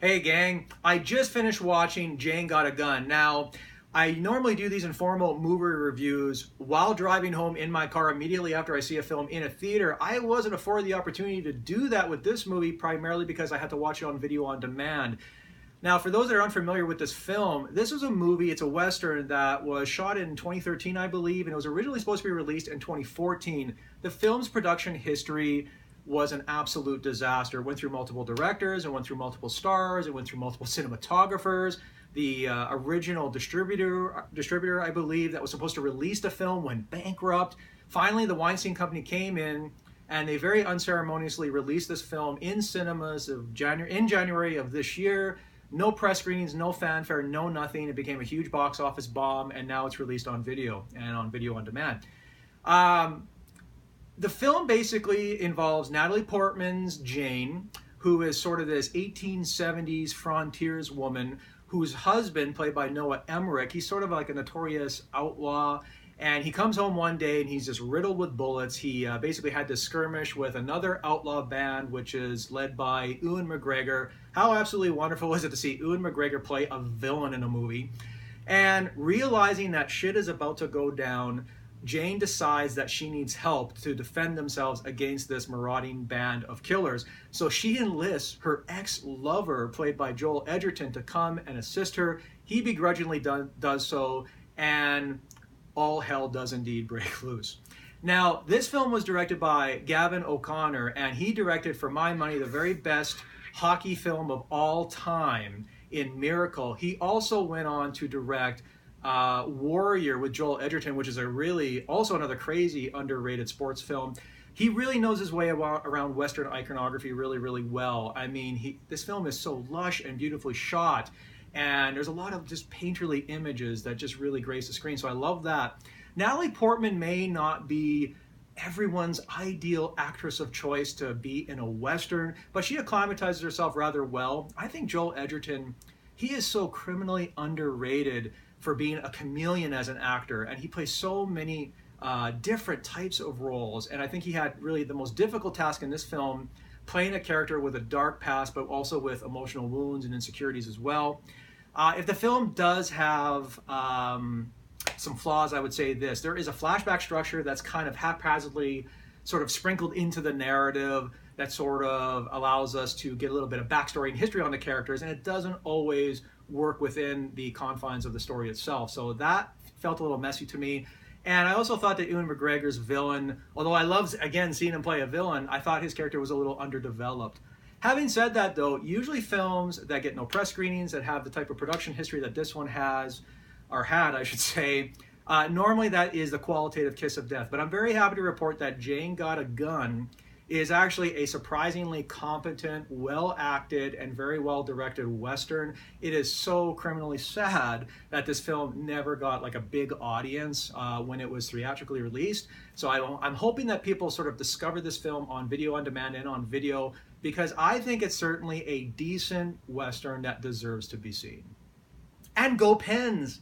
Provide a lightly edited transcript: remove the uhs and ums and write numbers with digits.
Hey gang, I just finished watching Jane Got a Gun. Now, I normally do these informal movie reviews while driving home in my car immediately after I see a film in a theater. I wasn't afforded the opportunity to do that with this movie primarily because I had to watch it on video on demand. Now, for those that are unfamiliar with this film, this was a movie, it's a Western that was shot in 2013, I believe, and it was originally supposed to be released in 2014. The film's production history was an absolute disaster. It went through multiple directors, it went through multiple stars, it went through multiple cinematographers. The original distributor, I believe, that was supposed to release the film went bankrupt. Finally, the Weinstein Company came in and they very unceremoniously released this film in cinemas in January of this year. No press screenings, no fanfare, no nothing. It became a huge box office bomb, and now it's released on video and on video on demand. The film basically involves Natalie Portman's Jane, who is sort of this 1870s frontiers woman whose husband, played by Noah Emmerich, he's sort of like a notorious outlaw, and he comes home one day and he's just riddled with bullets. He basically had to skirmish with another outlaw band, which is led by Ewan McGregor. How absolutely wonderful was it to see Ewan McGregor play a villain in a movie? And realizing that shit is about to go down, Jane decides that she needs help to defend themselves against this marauding band of killers. So she enlists her ex-lover, played by Joel Edgerton, to come and assist her. He begrudgingly does so, and all hell does indeed break loose. Now, this film was directed by Gavin O'Connor, and he directed, for my money, the very best hockey film of all time in Miracle. He also went on to direct Warrior with Joel Edgerton, which is also another crazy underrated sports film. He really knows his way around Western iconography really, really well. I mean, this film is so lush and beautifully shot, and there's a lot of just painterly images that just really grace the screen, so I love that. Natalie Portman may not be everyone's ideal actress of choice to be in a Western, but she acclimatizes herself rather well. I think Joel Edgerton, he is so criminally underrated for being a chameleon as an actor, and he plays so many different types of roles, and I think he had really the most difficult task in this film, playing a character with a dark past but also with emotional wounds and insecurities as well. If the film does have some flaws, I would say this: there is a flashback structure that's kind of haphazardly sort of sprinkled into the narrative that sort of allows us to get a little bit of backstory and history on the characters, and it doesn't always work within the confines of the story itself. So that felt a little messy to me. And I also thought that Ewan McGregor's villain, although I loved, again, seeing him play a villain, I thought his character was a little underdeveloped. Having said that, though, usually films that get no press screenings, that have the type of production history that this one has, or had, I should say, normally that is the qualitative kiss of death. But I'm very happy to report that Jane Got a Gun is actually a surprisingly competent, well-acted, and very well-directed Western. It is so criminally sad that this film never got like a big audience when it was theatrically released. So I'm hoping that people sort of discover this film on video on demand and on video, because I think it's certainly a decent Western that deserves to be seen. And go Pens!